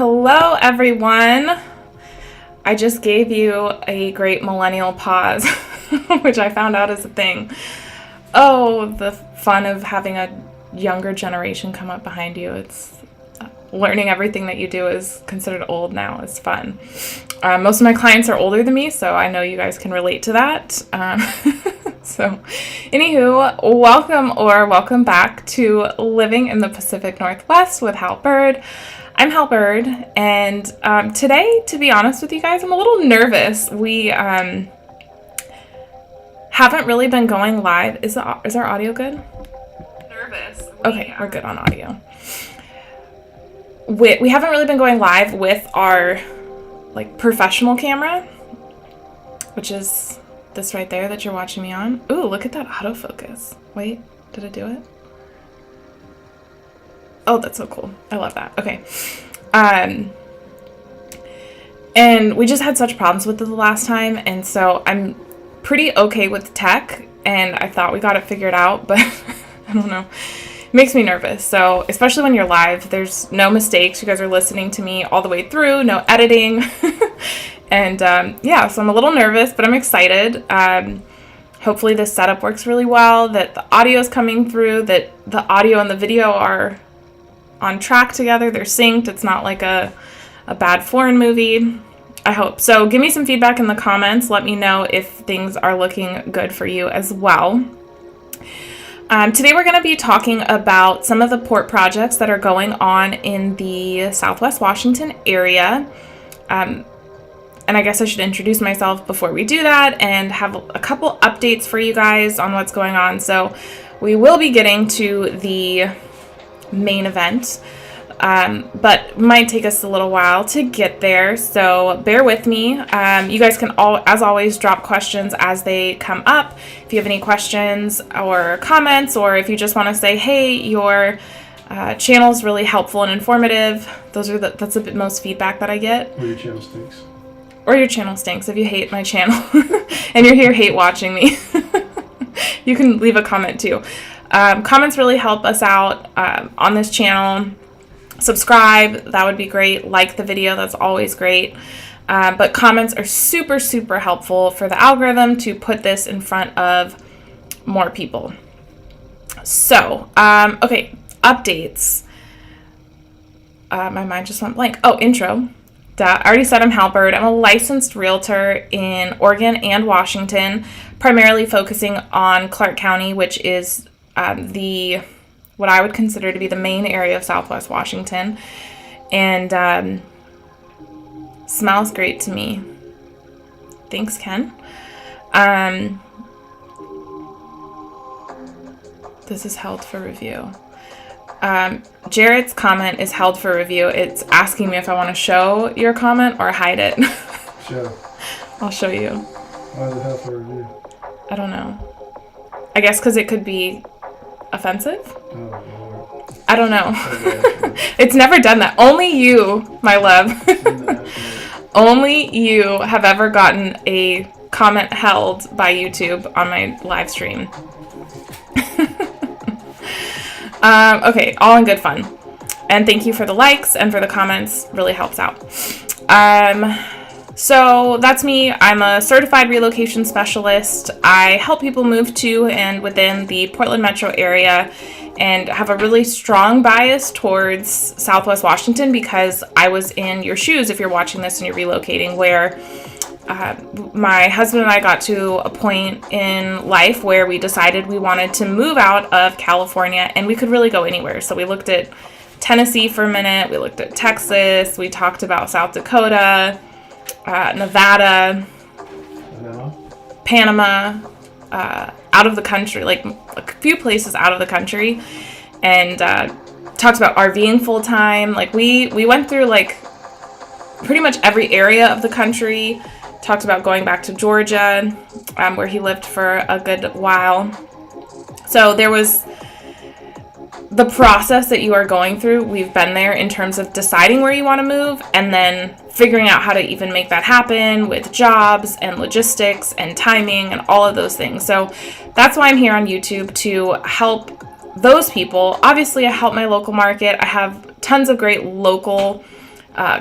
Hello, everyone. I just gave you a great millennial pause, which I found out is a thing. Oh, the fun of having a younger generation come up behind you. It's learning everything that you do is considered old now. It's fun. Most of my clients are older than me, so I know you guys can relate to that. So, anywho, welcome back to Living in the Pacific Northwest with Hal Byrd. I'm Hal Byrd, and today, to be honest with you guys, I'm a little nervous. We haven't really been going live. Is our audio good? Nervous. Okay, we're good on audio. We haven't really been going live with our professional camera, which is this right there that you're watching me on. Ooh, look at that autofocus. Wait, did it do it? Oh, that's so cool. I love that. Okay. And we just had such problems with it the last time, and so I'm pretty okay with tech, and I thought we got it figured out, but I don't know. It makes me nervous. So, especially when you're live, there's no mistakes. You guys are listening to me all the way through, no editing. And so I'm a little nervous, but I'm excited. Hopefully this setup works really well, that the audio is coming through, that the audio and the video are on track together. They're synced. It's not like a bad foreign movie. I hope. So give me some feedback in the comments. Let me know if things are looking good for you as well. Today we're going to be talking about some of the port projects that are going on in the Southwest Washington area. And I guess I should introduce myself before we do that and have a couple updates for you guys on what's going on. So we will be getting to the main event, but might take us a little while to get there. So bear with me. You guys can as always, drop questions as they come up. If you have any questions or comments, or if you just want to say, hey, your channel is really helpful and informative. That's the most feedback that I get. Or your channel stinks. Or your channel stinks if you hate my channel and you're here hate watching me. You can leave a comment too. Comments really help us out on this channel. Subscribe, that would be great. Like the video, that's always great. But comments are super, super helpful for the algorithm to put this in front of more people. So, okay, updates. My mind just went blank. Oh, intro. I already said I'm Hal Byrd. I'm a licensed realtor in Oregon and Washington, primarily focusing on Clark County, which is what I would consider to be the main area of Southwest Washington. And smells great to me. Thanks, Ken. This is held for review. Jarrett's comment is held for review. It's asking me if I want to show your comment or hide it. Show. I'll show you. Why is it held for review? I don't know. I guess because it could be offensive? Oh, Lord. I don't know. Okay. It's never done that. Only you, my love. Only you have ever gotten a comment held by YouTube on my live stream. Okay, all in good fun. And thank you for the likes and for the comments. Really helps out. So that's me. I'm a certified relocation specialist. I help people move to and within the Portland metro area and have a really strong bias towards Southwest Washington because I was in your shoes if you're watching this and you're relocating, where my husband and I got to a point in life where we decided we wanted to move out of California, and we could really go anywhere. So we looked at Tennessee for a minute, we looked at Texas, we talked about South Dakota, Nevada, Panama, out of the country, like a few places out of the country, and talked about RVing full time. Like we went through pretty much every area of the country. Talked about going back to Georgia, where he lived for a good while. So there was the process that you are going through. We've been there in terms of deciding where you want to move and then figuring out how to even make that happen with jobs and logistics and timing and all of those things. So that's why I'm here on YouTube, to help those people. Obviously, I help my local market. I have tons of great local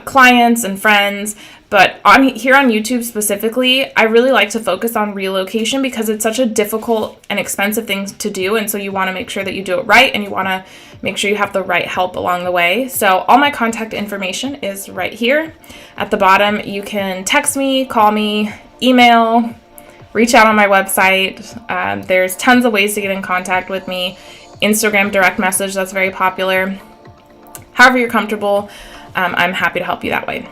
clients and friends. But here on YouTube specifically, I really like to focus on relocation because it's such a difficult and expensive thing to do. And so you want to make sure that you do it right, and you want to make sure you have the right help along the way. So all my contact information is right here at the bottom. You can text me, call me, email, reach out on my website. There's tons of ways to get in contact with me. Instagram direct message, that's very popular. However you're comfortable, I'm happy to help you that way.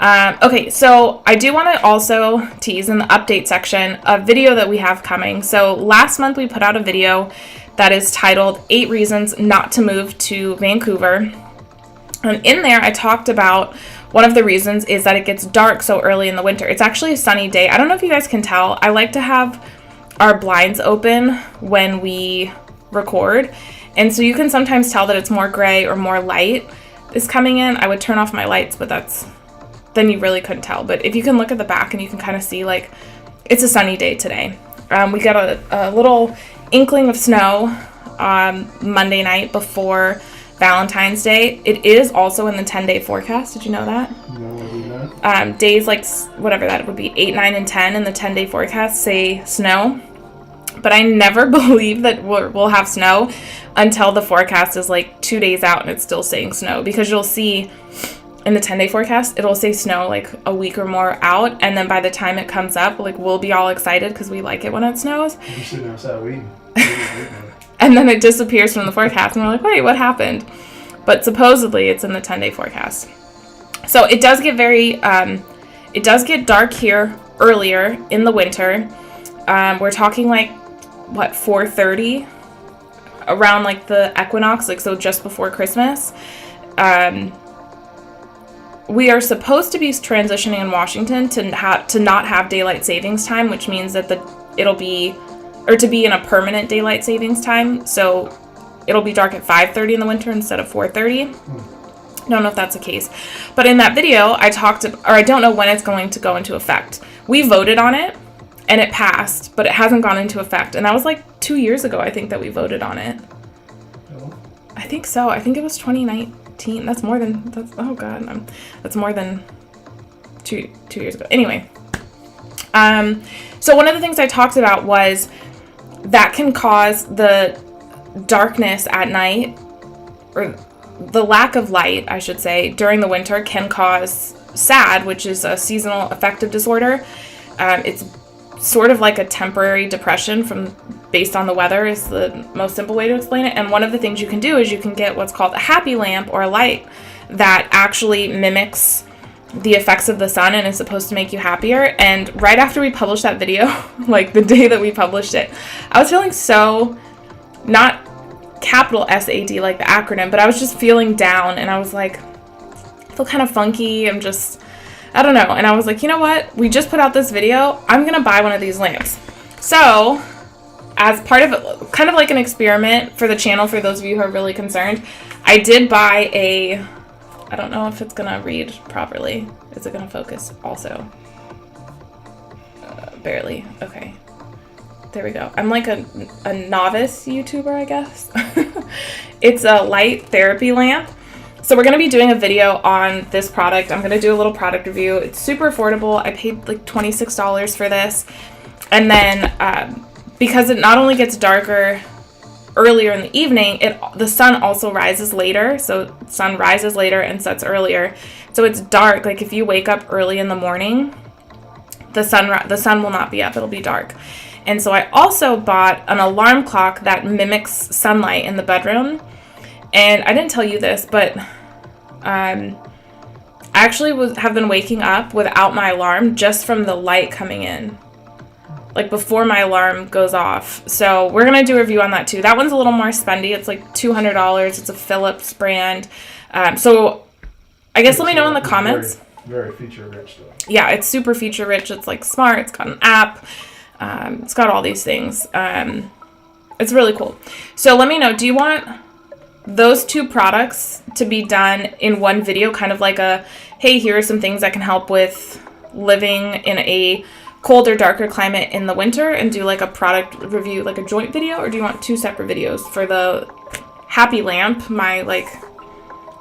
Okay, so I do want to also tease in the update section a video that we have coming. So last month we put out a video that is titled 8 Reasons Not to Move to Vancouver. And in there I talked about one of the reasons is that it gets dark so early in the winter. It's actually a sunny day. I don't know if you guys can tell. I like to have our blinds open when we record. And so you can sometimes tell that it's more gray or more light is coming in. I would turn off my lights, but then you really couldn't tell. But if you can look at the back and you can kind of see, like, it's a sunny day today. We got a little inkling of snow on Monday night before Valentine's Day. It is also in the 10-day forecast. Did you know that? No, I did not. Days like whatever that would be, 8, 9, and 10 in the 10-day forecast say snow. But I never believe that we'll have snow until the forecast is like 2 days out and it's still saying snow, because you'll see in the 10-day forecast, it'll say snow like a week or more out, and then by the time it comes up, like, we'll be all excited because we like it when it snows. You're sitting outside waiting. And then it disappears from the forecast, and we're like, wait, what happened? But supposedly it's in the 10-day forecast. So it does get it does get dark here earlier in the winter. We're talking like, 4:30 around like the equinox, like, so just before Christmas. We are supposed to be transitioning in Washington to not have daylight savings time, which means that to be in a permanent daylight savings time. So it'll be dark at 5:30 in the winter instead of 4:30. Don't know if that's the case. But in that video, I don't know when it's going to go into effect. We voted on it and it passed, but it hasn't gone into effect. And that was like 2 years ago, I think, that we voted on it. No. I think so. I think it was 2019. That's more than 2 years ago. Anyway, so one of the things I talked about was that can cause the darkness at night, or the lack of light, I should say, during the winter can cause SAD, which is a seasonal affective disorder. It's sort of like a temporary depression based on the weather is the most simple way to explain it. And one of the things you can do is you can get what's called a happy lamp, or a light that actually mimics the effects of the sun and is supposed to make you happier. And right after we published that video, like the day that we published it, I was feeling so, not capital SAD like the acronym, but I was just feeling down, and I was like, I feel kind of funky. I don't know. And I was like, you know what? We just put out this video. I'm going to buy one of these lamps. So as part of it, kind of like an experiment for the channel, for those of you who are really concerned, I did buy I don't know if it's going to read properly. Is it going to focus also? Barely. Okay. There we go. I'm like a novice YouTuber, I guess. It's a light therapy lamp. So we're going to be doing a video on this product. I'm going to do a little product review. It's super affordable. I paid like $26 for this. And then because it not only gets darker earlier in the evening, the sun also rises later. So sun rises later and sets earlier. So it's dark. Like if you wake up early in the morning, the sun will not be up. It'll be dark. And so I also bought an alarm clock that mimics sunlight in the bedroom. And I didn't tell you this, but I actually have been waking up without my alarm just from the light coming in, like before my alarm goes off. So we're going to do a review on that too. That one's a little more spendy. It's like $200. It's a Philips brand. So I guess let me know in the comments. Very feature rich though. Yeah, it's super feature rich. It's like smart. It's got an app. It's got all these things. It's really cool. So let me know, do you want those two products to be done in one video, kind of like a, hey, here are some things that can help with living in a colder, darker climate in the winter, and do like a product review, like a joint video? Or do you want two separate videos? For the happy lamp, my like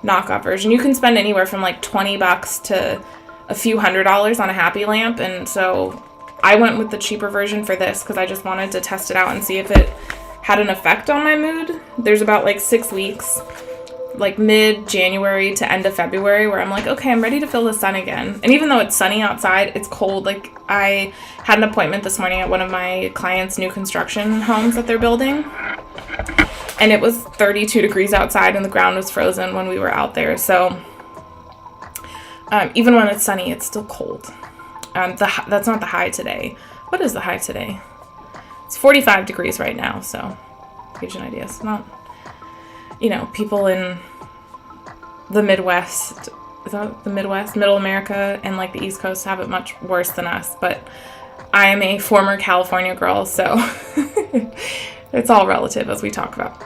knockoff version. You can spend anywhere from like $20 to a few $100s on a happy lamp, and so I went with the cheaper version for this because I just wanted to test it out and see if it had an effect on my mood. There's about like 6 weeks, like mid-January to end of February, where I'm like, okay, I'm ready to feel the sun again. And even though it's sunny outside, it's cold. Like, I had an appointment this morning at one of my clients' new construction homes that they're building, and it was 32 degrees outside and the ground was frozen when we were out there. So even when it's sunny, it's still cold. That's not the high today. What is the high today? It's 45 degrees right now, so gives you an idea. It's not, people in the Midwest, is that the Midwest? Middle America and like the East Coast have it much worse than us, but I am a former California girl, so it's all relative as we talk about.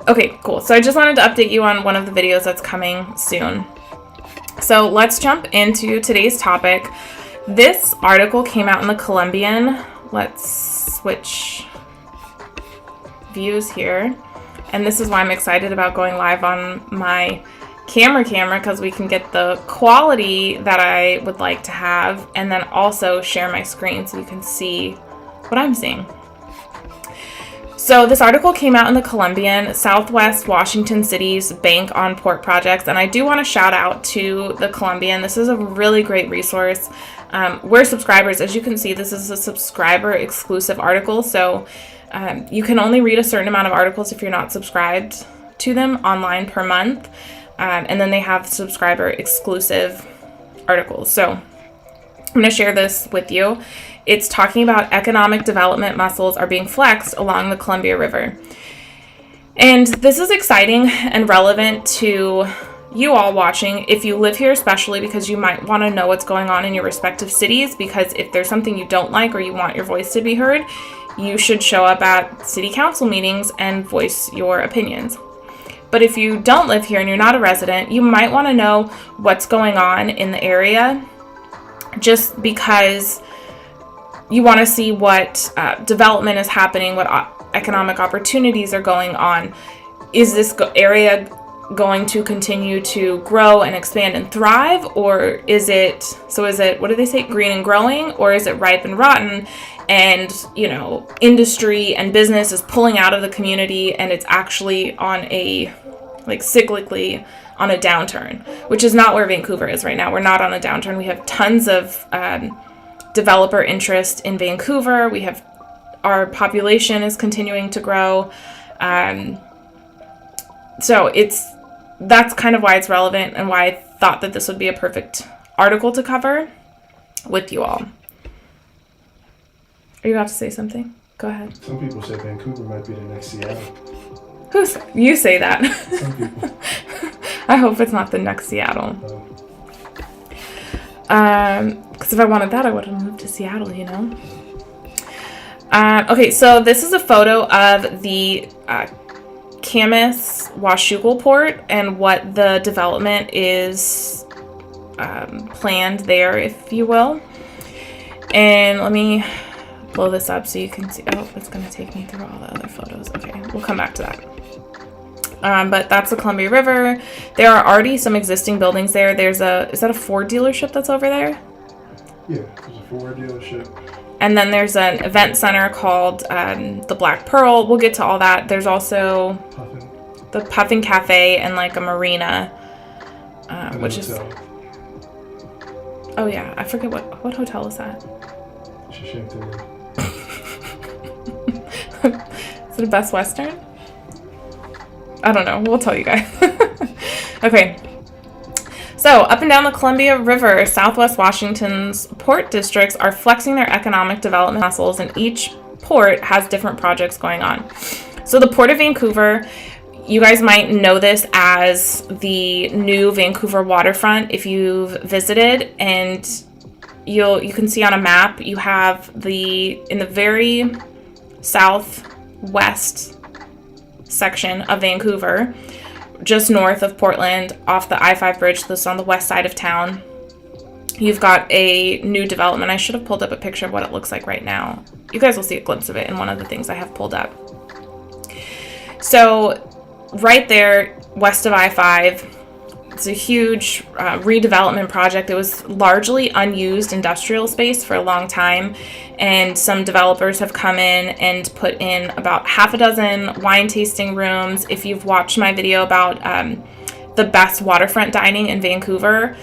Okay, cool. So I just wanted to update you on one of the videos that's coming soon. So let's jump into today's topic. This article came out in the Columbian. Let's switch views here. And this is why I'm excited about going live on my camera because we can get the quality that I would like to have and then also share my screen so you can see what I'm seeing. So this article came out in the Columbian, Southwest Washington City's Bank on Port projects, and I do want to shout out to the Columbian. This is a really great resource. We're subscribers. As you can see, this is a subscriber exclusive article, so you can only read a certain amount of articles if you're not subscribed to them online per month, and then they have subscriber exclusive articles. So I'm going to share this with you. It's talking about economic development muscles are being flexed along the Columbia River. And this is exciting and relevant to you all watching if you live here, especially because you might want to know what's going on in your respective cities, because if there's something you don't like or you want your voice to be heard, you should show up at city council meetings and voice your opinions. But if you don't live here and you're not a resident, you might want to know what's going on in the area just because you want to see what development is happening, what economic opportunities are going on. Is this area going to continue to grow and expand and thrive, or is it, what do they say, green and growing, or is it ripe and rotten, and industry and business is pulling out of the community and it's actually on a, like, cyclically on a downturn, which is not where Vancouver is right now. We're not on a downturn. We have tons of developer interest in Vancouver. Our population is continuing to grow. So that's kind of why it's relevant and why I thought that this would be a perfect article to cover with you all. Are you about to say something? Go ahead. Some people say Vancouver might be the next Seattle. You say that. Some people. I hope it's not the next Seattle. Because if I wanted that, I would have moved to Seattle, Okay, so this is a photo of the Camas-Washougal port and what the development is planned there, if you will. And let me blow this up so you can see. Oh, it's going to take me through all the other photos. Okay, we'll come back to that. But that's the Columbia River. There are already some existing buildings there. Is that a Ford dealership that's over there? Yeah, there's a Ford dealership. And then there's an event center called the Black Pearl. We'll get to all that. There's also the Puffin Cafe and like a marina, which is. Oh yeah, I forget what hotel is that. Is it a Best Western? I don't know. We'll tell you guys. Okay. So, up and down the Columbia River, Southwest Washington's port districts are flexing their economic development muscles, and each port has different projects going on. So, the Port of Vancouver, you guys might know this as the new Vancouver waterfront if you've visited, and you can see on a map, you have in the very southwest section of Vancouver, just north of Portland, off the I-5 bridge that's on the west side of town, you've got a new development. I should have pulled up a picture of what it looks like right now. You guys will see a glimpse of it in one of the things I have pulled up. So right there, west of I-5, It's a huge redevelopment project. It was largely unused industrial space for a long time, and some developers have come in and put in about half a dozen wine tasting rooms. If you've watched my video about the best waterfront dining in Vancouver,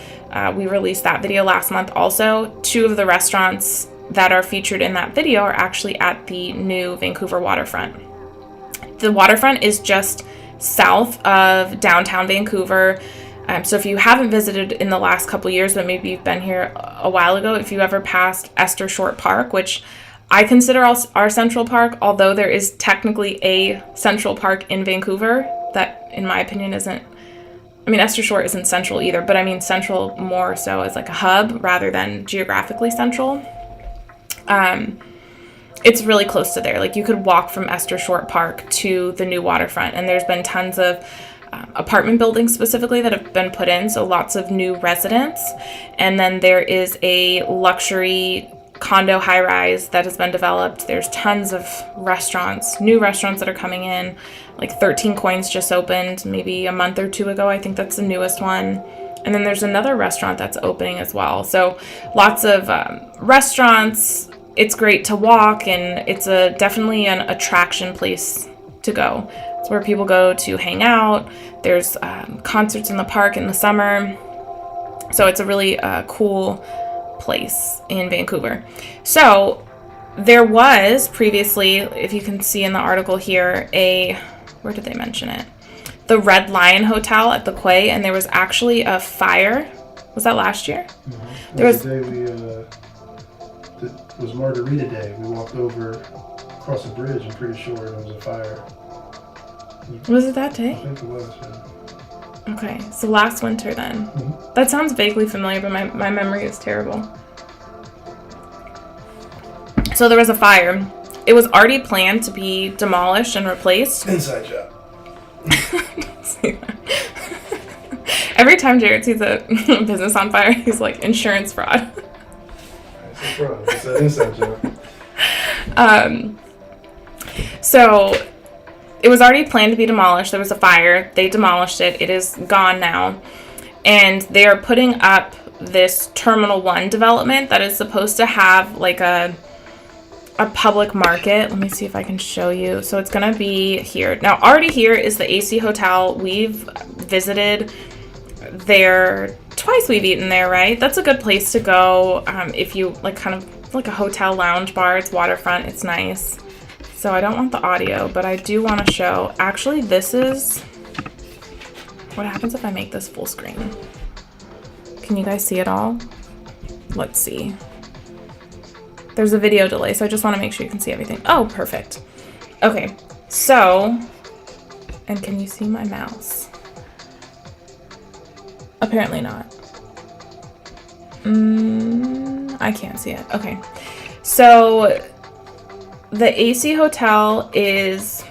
we released that video last month also. 2 of the restaurants that are featured in that video are actually at the new Vancouver waterfront. The waterfront is just south of downtown Vancouver. So if you haven't visited in the last couple years, but maybe you've been here a while ago, if you ever passed Esther Short Park, which I consider our Central Park, although there is technically a Central Park in Vancouver that, in my opinion, isn't, I mean, Esther Short isn't central either, but I mean central more so as like a hub rather than geographically central. It's really close to there. Like, you could walk from Esther Short Park to the new waterfront, and there's been tons of apartment buildings specifically that have been put in, so lots of new residents. And then there is a luxury condo high-rise that has been developed. There's tons of restaurants, new restaurants that are coming in. Like 13 Coins just opened maybe a month or 2 ago. I think that's the newest one. And then there's another restaurant that's opening as well. So lots of restaurants. It's great to walk, and it's definitely an attraction place to go. It's where people go to hang out. There's concerts in the park in the summer. So it's a really cool place in Vancouver. So there was previously, if you can see in the article here, where did they mention it? The Red Lion Hotel at the Quay, and there was actually a fire. Was that last year? Mm-hmm. There was the day it was Margarita Day. We walked over across a bridge. I'm pretty sure there was a fire. Was it that day? I think it was. Yeah. Okay, so last winter then. Mm-hmm. That sounds vaguely familiar, but my memory is terrible. So there was a fire. It was already planned to be demolished and replaced. Inside job. Every time Jared sees a business on fire, he's like, insurance fraud. It's a fraud. It's an inside job. So it was already planned to be demolished. There was a fire. They demolished it. It is gone now. And they are putting up this Terminal 1 development that is supposed to have like a public market. Let me see if I can show you. So it's going to be here. Now, already here is the AC Hotel. We've visited there twice. We've eaten there, right? That's a good place to go if you like kind of like a hotel lounge bar. It's waterfront. It's nice. So I don't want the audio, but I do want to show. Actually, this is what happens if I make this full screen. Can you guys see it all? Let's see. There's a video delay, so I just want to make sure you can see everything. Oh, perfect. Okay, so, and can you see my mouse? Apparently not. I can't see it. Okay, so the AC Hotel is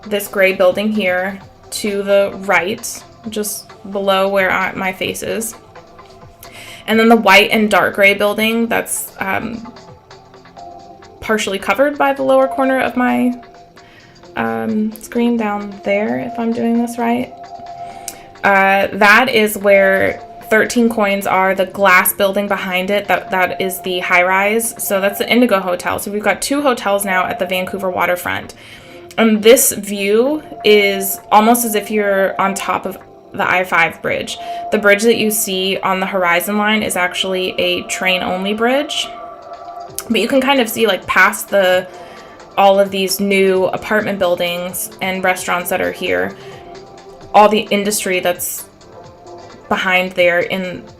this gray building here to the right, just below where my face is. And then the white and dark gray building that's partially covered by the lower corner of my screen down there, if I'm doing this right. That is where 13 Coins are, the glass building behind it, that is the high-rise. So that's the Indigo Hotel. So we've got 2 hotels now at the Vancouver waterfront. And this view is almost as if you're on top of the I-5 bridge. The bridge that you see on the horizon line is actually a train-only bridge. But you can kind of see like past all of these new apartment buildings and restaurants that are here, all the industry that's behind there.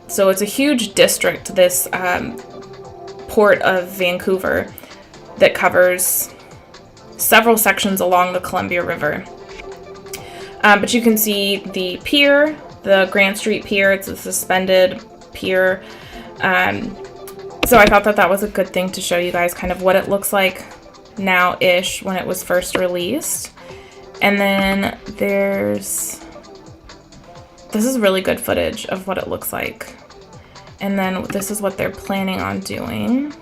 So it's a huge district, this port of Vancouver, that covers several sections along the Columbia River. But you can see the pier, the Grant Street Pier. It's a suspended pier. So I thought that was a good thing to show you guys kind of what it looks like now-ish when it was first released. And then this is really good footage of what it looks like. And then this is what they're planning on doing.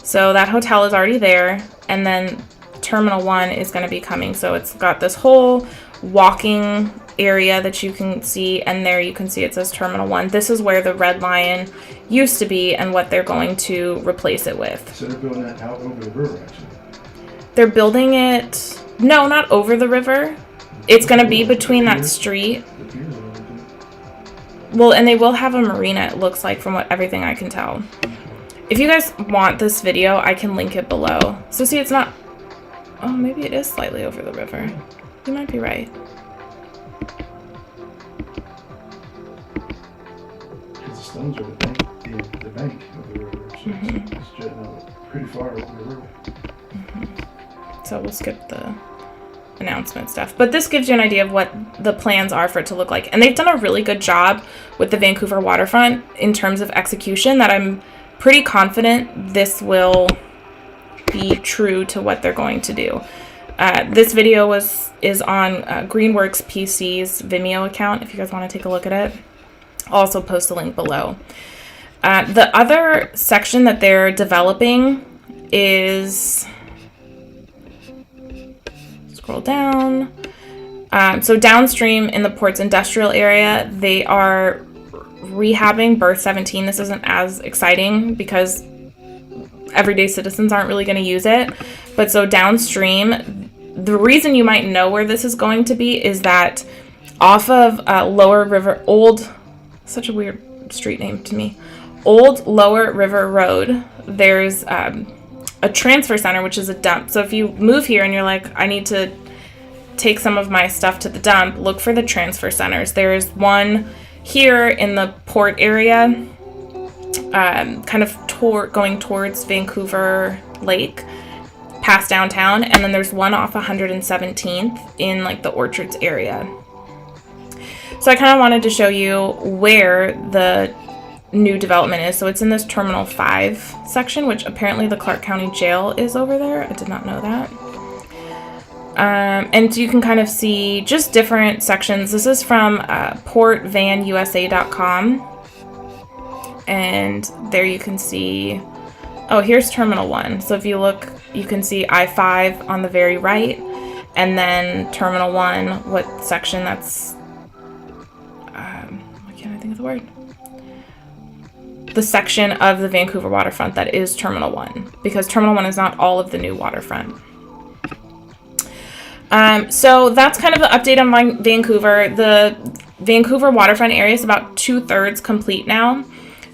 So that hotel is already there, and then Terminal 1 is going to be coming. So it's got this whole walking area that you can see, and there you can see it says Terminal 1. This is where the Red Lion used to be and what they're going to replace it with. So they're building that out over the river, actually. They're building it, no, not over the river. It's going to be between that street. Well, and they will have a marina, it looks like, from everything I can tell. If you guys want this video, I can link it below. So see, it's not, oh, maybe it is slightly over the river. You might be right. Because the stones are the bank of the river. So it's jutting out pretty far over the river. So we'll skip the announcement stuff. But this gives you an idea of what the plans are for it to look like. And they've done a really good job with the Vancouver waterfront in terms of execution, that I'm pretty confident this will be true to what they're going to do. This video is on Greenworks PC's Vimeo account, if you guys want to take a look at it. I'll also post a link below. The other section that they're developing is, scroll down. So downstream in the port's industrial area, they are rehabbing berth 17. This isn't as exciting because everyday citizens aren't really going to use it. But so downstream, the reason you might know where this is going to be is that off of Lower River, such a weird street name to me, Old Lower River Road, there's a transfer center, which is a dump. So if you move here and you're like, I need to take some of my stuff to the dump, look for the transfer centers. There's one here in the port area, kind of going towards Vancouver Lake, past downtown, and then there's one off 117th in like the Orchards area. So I kind of wanted to show you where the new development is. So it's in this Terminal 5 section, which apparently the Clark County Jail is over there. I did not know that. And you can kind of see just different sections. This is from portvanusa.com. And there you can see, oh, here's Terminal 1. So if you look, you can see I-5 on the very right. And then Terminal 1, what section that's, why can't I think of the word? The section of the Vancouver waterfront that is Terminal 1. Because Terminal 1 is not all of the new waterfront. So that's kind of the update on Vancouver. The Vancouver waterfront area is about 2/3 complete now.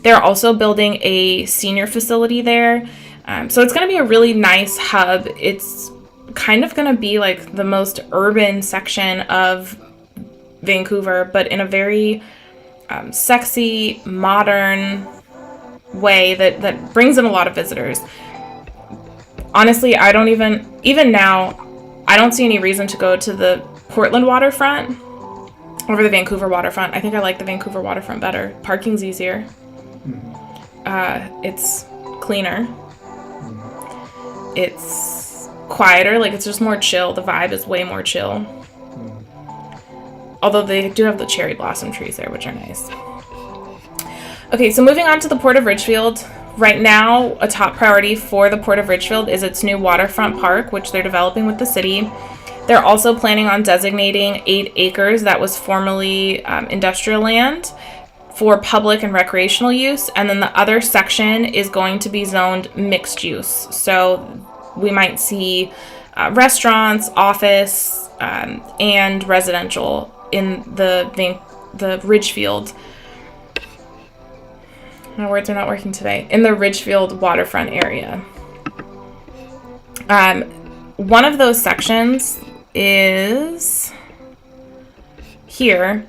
They're also building a senior facility there. So it's going to be a really nice hub. It's kind of going to be like the most urban section of Vancouver, but in a very sexy, modern way that brings in a lot of visitors. Honestly, I don't even now, I don't see any reason to go to the Portland waterfront over the Vancouver waterfront. I think I like the Vancouver waterfront better. Parking's easier. It's cleaner. It's quieter. Like, it's just more chill. The vibe is way more chill. Although they do have the cherry blossom trees there, which are nice. Okay, so moving on to the Port of Ridgefield. Right now, a top priority for the Port of Ridgefield is its new waterfront park, which they're developing with the city. They're also planning on designating 8 acres that was formerly industrial land for public and recreational use. And then the other section is going to be zoned mixed use. So we might see restaurants, office, and residential in the Ridgefield. My words are not working today. In the Ridgefield waterfront area. One of those sections is here.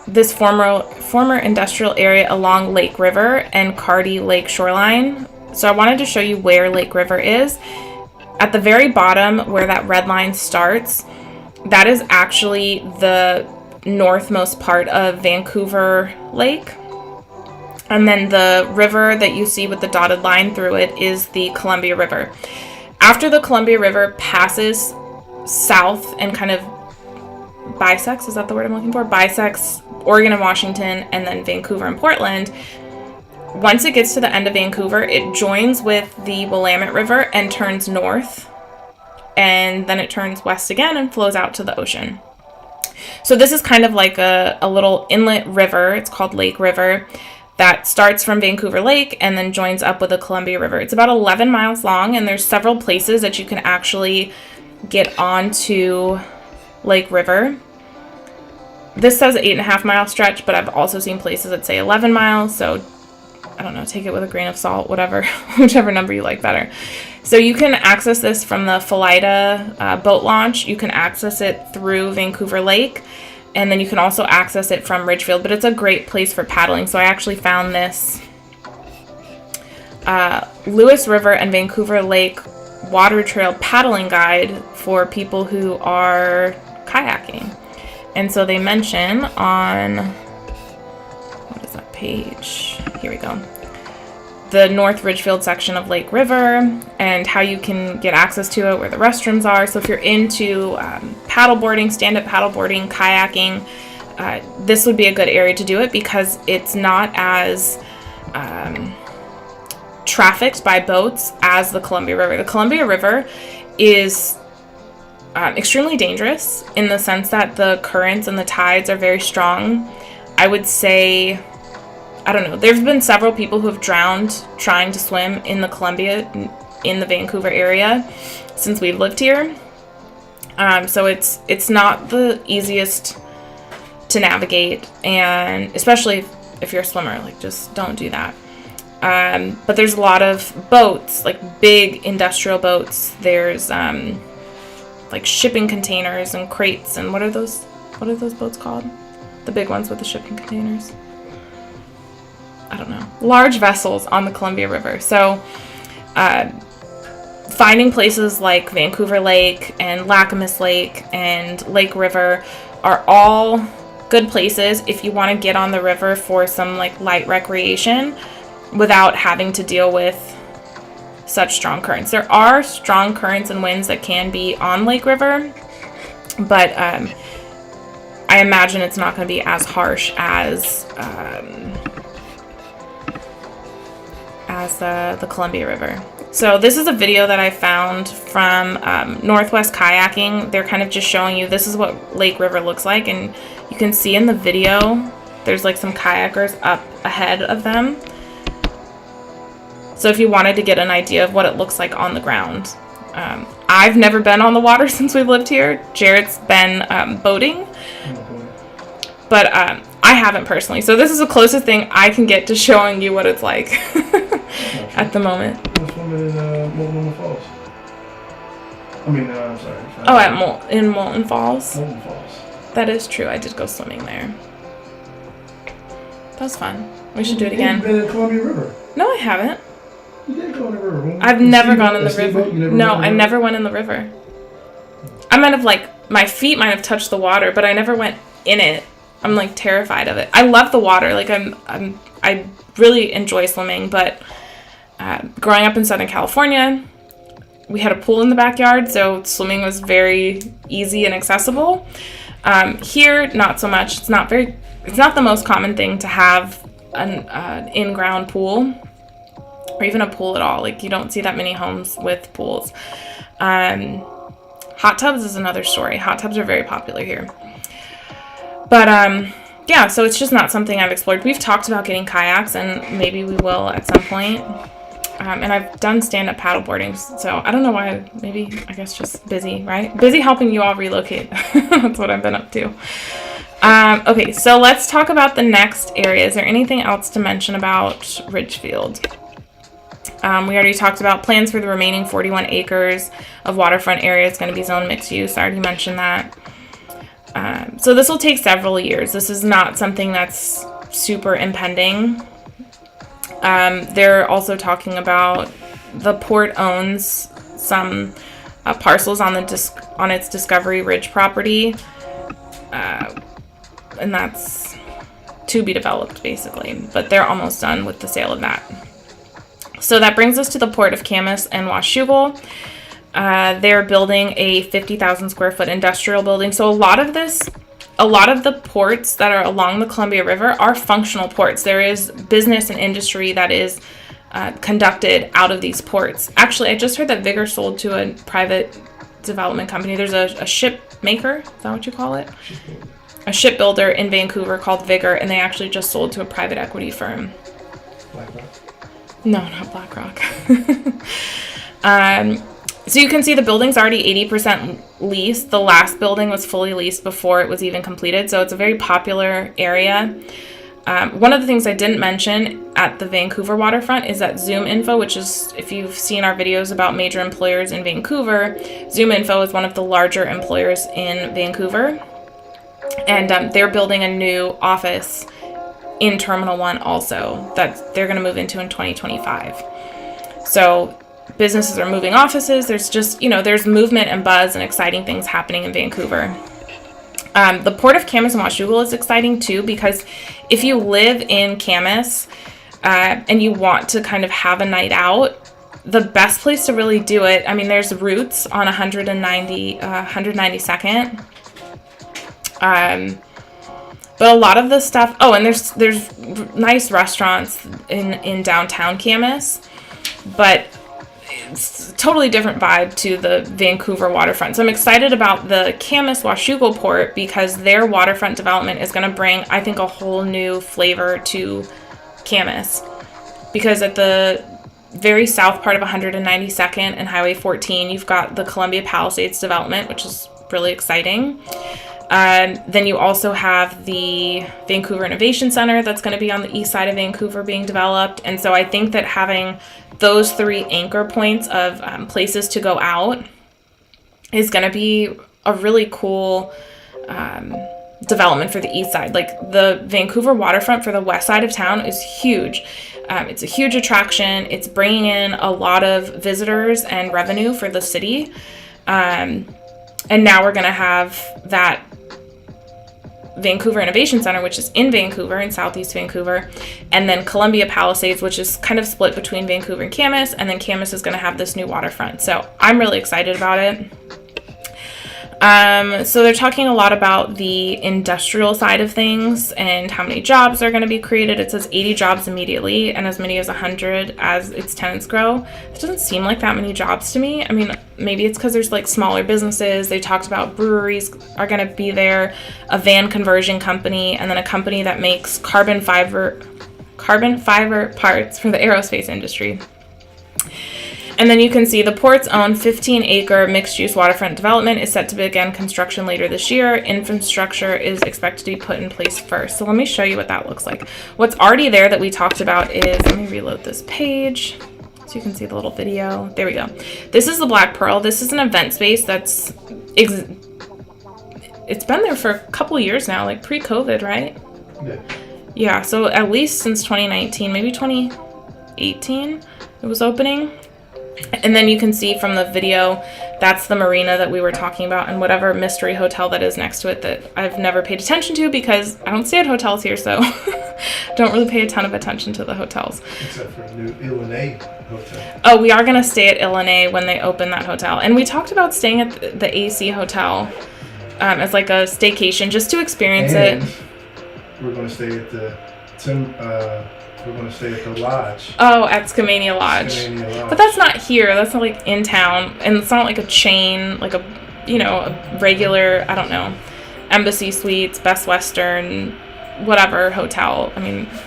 This former industrial area along Lake River and Cardi Lake shoreline. So I wanted to show you where Lake River is. At the very bottom where that red line starts, that is actually the northmost part of Vancouver Lake. And then the river that you see with the dotted line through it is the Columbia River. After the Columbia River passes south and kind of bisects, is that the word I'm looking for? Bisects Oregon and Washington, and then Vancouver and Portland. Once it gets to the end of Vancouver, it joins with the Willamette River and turns north. and then it turns west again and flows out to the ocean. So this is kind of like a little inlet river. It's called Lake River, that starts from Vancouver Lake and then joins up with the Columbia River. It's about 11 miles long, and there's several places that you can actually get onto Lake River. This says 8.5 mile stretch, but I've also seen places that say 11 miles, so I don't know, take it with a grain of salt, whatever, whichever number you like better. So you can access this from the Philida boat launch. You can access it through Vancouver Lake, and then you can also access it from Ridgefield, but it's a great place for paddling. So I actually found this Lewis River and Vancouver Lake water trail paddling guide for people who are kayaking. And so they mention on, what is that page? Here we go. The North Ridgefield section of Lake River and how you can get access to it, where the restrooms are. So if you're into paddleboarding, stand-up paddleboarding, kayaking, this would be a good area to do it because it's not as trafficked by boats as the Columbia River. The Columbia River is extremely dangerous in the sense that the currents and the tides are very strong. I would say, I don't know, there's been several people who have drowned trying to swim in the Columbia, in the Vancouver area, since we've lived here. So it's not the easiest to navigate, and especially if you're a swimmer, like, just don't do that. But there's a lot of boats, like big industrial boats. There's like shipping containers and crates, and what are those boats called? The big ones with the shipping containers. I don't know. Large vessels on the Columbia River. So finding places like Vancouver Lake and Camas Lake and Lake River are all good places if you want to get on the river for some like light recreation without having to deal with such strong currents. There are strong currents and winds that can be on Lake River, but I imagine it's not going to be as harsh as the Columbia River. So this is a video that I found from Northwest Kayaking. They're kind of just showing you this is what Lake River looks like, and you can see in the video there's like some kayakers up ahead of them. So if you wanted to get an idea of what it looks like on the ground. I've never been on the water since we've lived here. Jarrett's been boating, but I haven't personally. So this is the closest thing I can get to showing you what it's like at the moment. I'm swimming in Molten Falls. I'm sorry. Oh, in Molten Falls? Molten Falls. That is true. I did go swimming there. That was fun. We should do it again. You've been in the Columbia River. No, I haven't. You did go in the river. I've never gone in the river. No, I never went in the river. I might have, like, my feet might have touched the water, but I never went in it. I'm, like, terrified of it. I love the water. Like, I really enjoy swimming, but growing up in Southern California, we had a pool in the backyard, so swimming was very easy and accessible. Here, not so much. It's not the most common thing to have an in-ground pool, or even a pool at all. Like, you don't see that many homes with pools. Hot tubs is another story. Hot tubs are very popular here. But, yeah, so it's just not something I've explored. We've talked about getting kayaks, and maybe we will at some point. And I've done stand-up paddleboarding, so I don't know why. Maybe, I guess, just busy, right? Busy helping you all relocate. That's what I've been up to. Okay, so let's talk about the next area. Is there anything else to mention about Ridgefield? We already talked about plans for the remaining 41 acres of waterfront area. It's going to be zoned mixed use. I already mentioned that. So this will take several years. This is not something that's super impending. They're also talking about the port owns some parcels on its Discovery Ridge property, and that's to be developed basically. But they're almost done with the sale of that. So that brings us to the port of Camas-Washougal. They're building a 50,000 square foot industrial building. So a lot of the ports that are along the Columbia River are functional ports. There is business and industry that is conducted out of these ports. Actually, I just heard that Vigor sold to a private development company. There's a ship maker, is that what you call it? A shipbuilder in Vancouver called Vigor, and they actually just sold to a private equity firm. BlackRock? No, not BlackRock. So you can see the building's already 80% leased. The last building was fully leased before it was even completed, so it's a very popular area. One of the things I didn't mention at the Vancouver waterfront is that Zoom Info, which is, if you've seen our videos about major employers in Vancouver, Zoom Info is one of the larger employers in Vancouver. And they're building a new office in Terminal 1 also that they're going to move into in 2025. So businesses are moving offices. There's just, there's movement and buzz and exciting things happening in Vancouver. The Port of Camas-Washougal is exciting too, because if you live in Camas and you want to kind of have a night out, the best place to really do it, there's Roots on 192nd. But a lot of the stuff, and there's nice restaurants in downtown Camas, but it's a totally different vibe to the Vancouver waterfront. So I'm excited about the Camas-Washougal port because their waterfront development is going to bring, I think, a whole new flavor to Camas. Because at the very south part of 192nd and Highway 14, you've got the Columbia Palisades development, which is really exciting. Then you also have the Vancouver Innovation Center that's going to be on the east side of Vancouver being developed. And so I think that having those three anchor points of places to go out is going to be a really cool development for the east side. Like the Vancouver waterfront for the west side of town is huge. It's a huge attraction. It's bringing in a lot of visitors and revenue for the city. And now we're going to have that Vancouver Innovation Center, which is in Vancouver, in southeast Vancouver, and then Columbia Palisades, which is kind of split between Vancouver and Camas, and then Camas is going to have this new waterfront. So I'm really excited about it. So they're talking a lot about the industrial side of things and how many jobs are going to be created. It says 80 jobs immediately and as many as 100 as its tenants grow. It doesn't seem like that many jobs to me. Maybe it's because there's like smaller businesses. They talked about breweries are going to be there, a van conversion company, and then a company that makes carbon fiber parts for the aerospace industry. And then you can see the port's own 15-acre mixed-use waterfront development is set to begin construction later this year. Infrastructure is expected to be put in place first. So let me show you what that looks like. What's already there that we talked about is, let me reload this page so you can see the little video. There we go. This is the Black Pearl. This is an event space that's, it's been there for a couple years now, like pre-COVID, right? Yeah, so at least since 2019, maybe 2018 it was opening. And then you can see from the video, that's the marina that we were talking about and whatever mystery hotel that is next to it that I've never paid attention to because I don't stay at hotels here, so don't really pay a ton of attention to the hotels. Except for the new Illinois hotel. Oh, we are going to stay at Illinois when they open that hotel. And we talked about staying at the AC hotel as like a staycation just to experience it. We're going to stay at the lodge. Oh, at Skamania Lodge. But that's not here. That's not like in town. And it's not like a chain, like a regular, I don't know, Embassy Suites, Best Western, whatever hotel.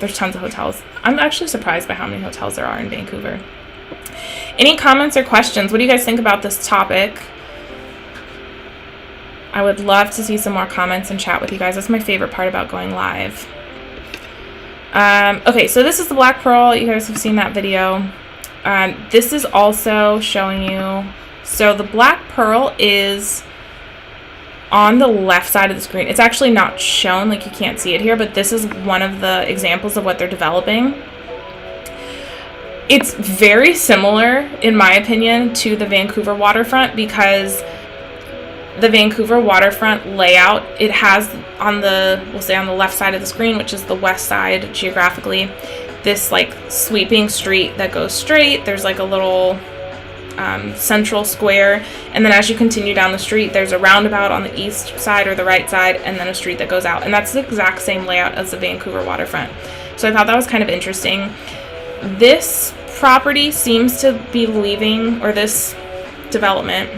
There's tons of hotels. I'm actually surprised by how many hotels there are in Vancouver. Any comments or questions? What do you guys think about this topic? I would love to see some more comments and chat with you guys. That's my favorite part about going live. Okay, so this is the Black Pearl. You guys have seen that video. This is also showing you, so the Black Pearl is on the left side of the screen. It's actually not shown, like you can't see it here, but this is one of the examples of what they're developing. It's very similar, in my opinion, to the Vancouver waterfront because the Vancouver waterfront layout, it has on the, we'll say on the left side of the screen, which is the west side geographically, this like sweeping street that goes straight. There's like a little central square, and then as you continue down the street, there's a roundabout on the east side or the right side, and then a street that goes out. And that's the exact same layout as the Vancouver waterfront. So I thought that was kind of interesting. This property seems to be leaving, or this development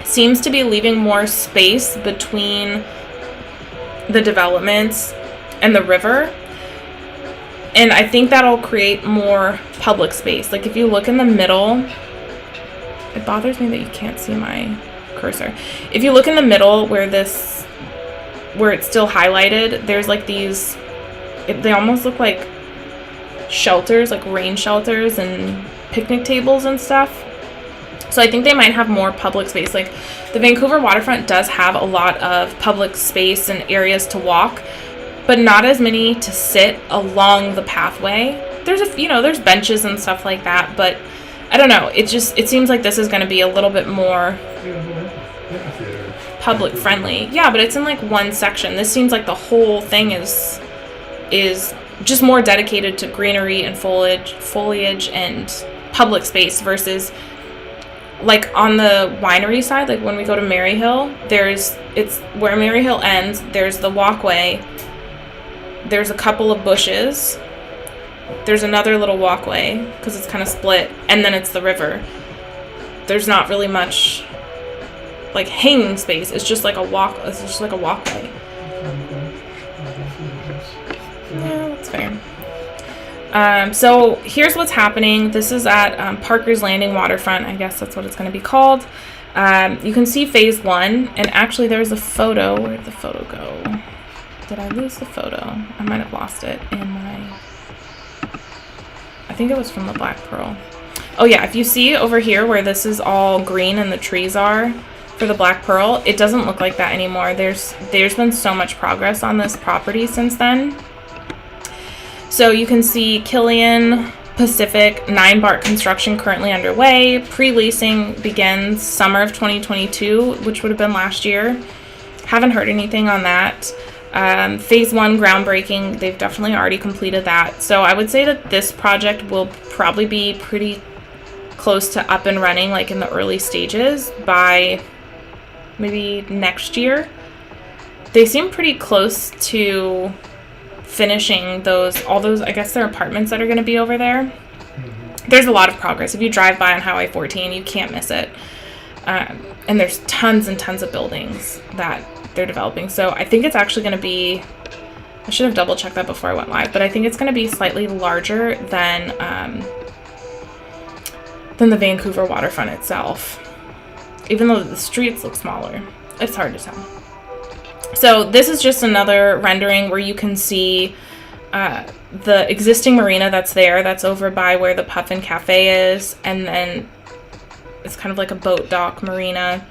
seems to be leaving more space between the developments and the river. And I think that'll create more public space. Like if you look in the middle, it bothers me that you can't see my cursor. If you look in the middle where it's still highlighted, there's like these, they almost look like shelters, like rain shelters and picnic tables and stuff. So I think they might have more public space. Like the Vancouver waterfront does have a lot of public space and areas to walk, but not as many to sit along the pathway. There's there's benches and stuff like that, but I don't know. It seems like this is going to be a little bit more public friendly. Yeah, but it's in like one section. This seems like the whole thing is just more dedicated to greenery and foliage and public space versus like on the winery side, like when we go to Maryhill, it's where Maryhill ends, there's the walkway, there's a couple of bushes, there's another little walkway because it's kind of split, and then it's the river. There's not really much like hanging space. It's just like a walkway. Yeah, that's fair. So here's what's happening. This is at Parker's Landing Waterfront. I guess that's what it's going to be called. You can see phase 1, and actually there's a photo. Where did the photo go? Did I lose the photo? I might have lost it in my... I think it was from the Black Pearl. Oh yeah, if you see over here where this is all green and the trees are for the Black Pearl, it doesn't look like that anymore. There's been so much progress on this property since then. So you can see Killian Pacific 9-BART construction currently underway. Pre-leasing begins summer of 2022, which would have been last year. Haven't heard anything on that. Phase 1 groundbreaking, they've definitely already completed that. So I would say that this project will probably be pretty close to up and running, like in the early stages by maybe next year. They seem pretty close to finishing all those, I guess they're apartments that are going to be over there. There's a lot of progress. If you drive by on Highway 14, you can't miss it. And there's tons and tons of buildings that they're developing. So I think it's actually going to be, I should have double checked that before I went live, but I think it's going to be slightly larger than the Vancouver waterfront itself. Even though the streets look smaller, it's hard to tell. So this is just another rendering where you can see the existing marina that's there. That's over by where the Puffin Cafe is. And then it's kind of like a boat dock marina.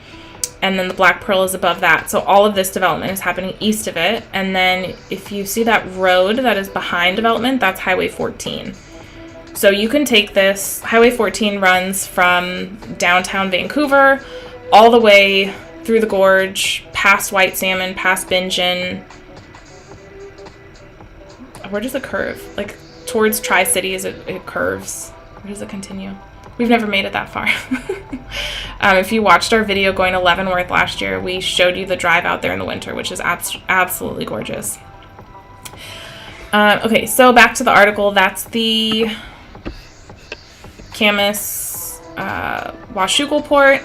And then the Black Pearl is above that. So all of this development is happening east of it. And then if you see that road that is behind development, that's Highway 14. So you can take this. Highway 14 runs from downtown Vancouver all the way through the gorge, past White Salmon, past Bingen. Where does it curve? Like towards Tri-Cities, it curves. Where does it continue? We've never made it that far. If you watched our video going to Leavenworth last year, we showed you the drive out there in the winter, which is absolutely gorgeous. Okay, so back to the article. That's the Camas-Washougal port.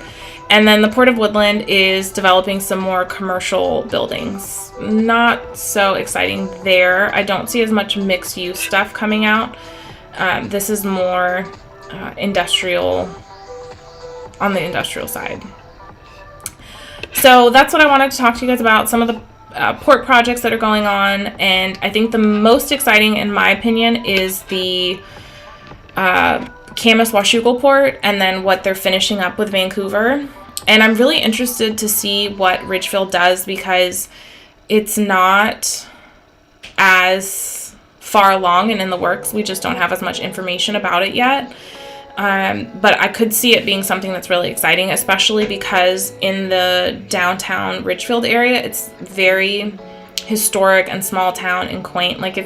And then the Port of Woodland is developing some more commercial buildings. Not so exciting there. I don't see as much mixed use stuff coming out. This is more industrial, on the industrial side. So that's what I wanted to talk to you guys about, some of the port projects that are going on. And I think the most exciting, in my opinion, is the Camas-Washougal port, and then what they're finishing up with Vancouver. And I'm really interested to see what Ridgefield does, because it's not as far along and in the works. We just don't have as much information about it yet. But I could see it being something that's really exciting, especially because in the downtown Ridgefield area, it's very historic and small town and quaint. Like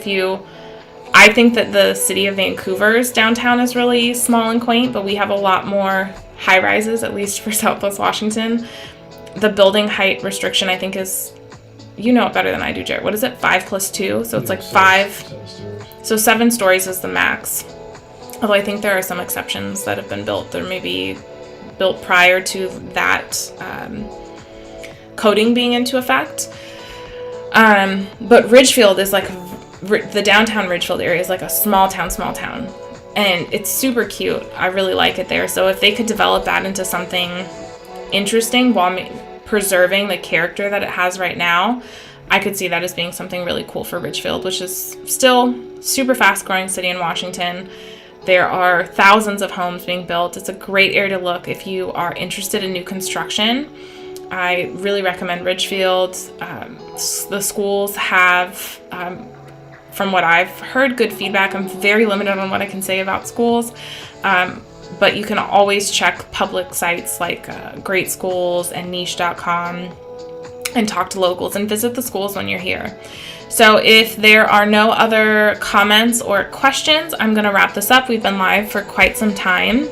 I think that the city of Vancouver's downtown is really small and quaint, but we have a lot more high rises, at least for Southwest Washington. The building height restriction, I think, is, you know it better than I do, Jared. What is it? 5+2? So it's like 5. 7 stories. So 7 stories is the max. Although I think there are some exceptions that have been built. There may be built prior to that coding being into effect. But Ridgefield is like, the downtown Ridgefield area is like a small town. And it's super cute. I really like it there. So if they could develop that into something interesting while preserving the character that it has right now, I could see that as being something really cool for Ridgefield, which is still super fast growing city in Washington. There are thousands of homes being built. It's a great area to look if you are interested in new construction. I really recommend Ridgefield. The schools have, from what I've heard, good feedback. I'm very limited on what I can say about schools, but you can always check public sites like Great Schools and niche.com and talk to locals and visit the schools when you're here. So if there are no other comments or questions, I'm going to wrap this up. We've been live for quite some time,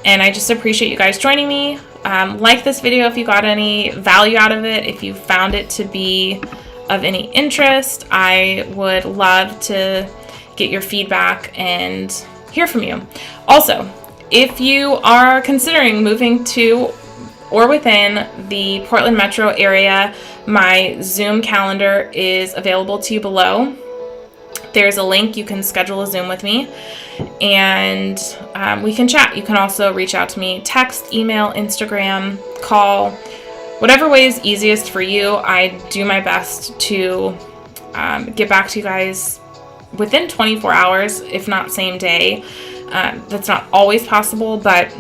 and I just appreciate you guys joining me. Like this video if you got any value out of it, if you found it to be of any interest. I would love to get your feedback and hear from you. Also, if you are considering moving to or within the Portland metro area, my Zoom calendar is available to you below. There's a link. You can schedule a Zoom with me, and we can chat. You can also reach out to me, text, email, Instagram, call, whatever way is easiest for you. I do my best to get back to you guys within 24 hours, if not same day. That's not always possible, but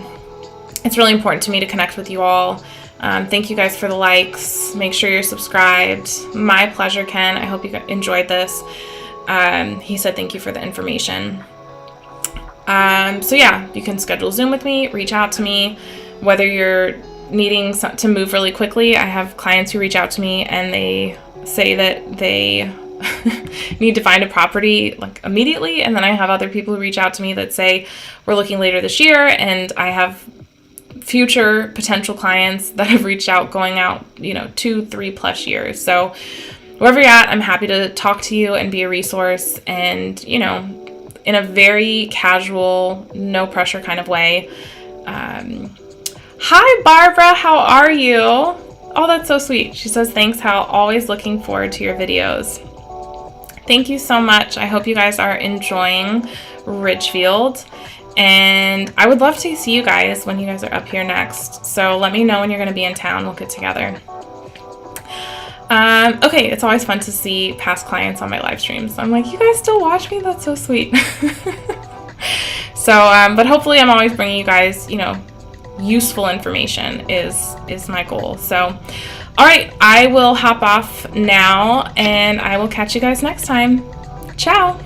it's really important to me to connect with you all. Thank you guys for the likes. Make sure you're subscribed. My pleasure, Ken. I hope you enjoyed this. He said thank you for the information. So yeah, you can schedule Zoom with me, reach out to me, whether you're needing to move really quickly. I have clients who reach out to me and they say that they need to find a property like immediately. And then I have other people who reach out to me that say, we're looking later this year. And I have future potential clients that have reached out going out, 2-3+ years. So wherever you're at, I'm happy to talk to you and be a resource, and, in a very casual, no pressure kind of way. Hi, Barbara. How are you? Oh, that's so sweet. She says, thanks, Hal. Always looking forward to your videos. Thank you so much. I hope you guys are enjoying Ridgefield. And I would love to see you guys when you guys are up here next. So let me know when you're going to be in town. We'll get together. Okay, it's always fun to see past clients on my live streams. I'm like, you guys still watch me? That's so sweet. So, but hopefully I'm always bringing you guys, useful information is my goal. So, all right, I will hop off now, and I will catch you guys next time. Ciao.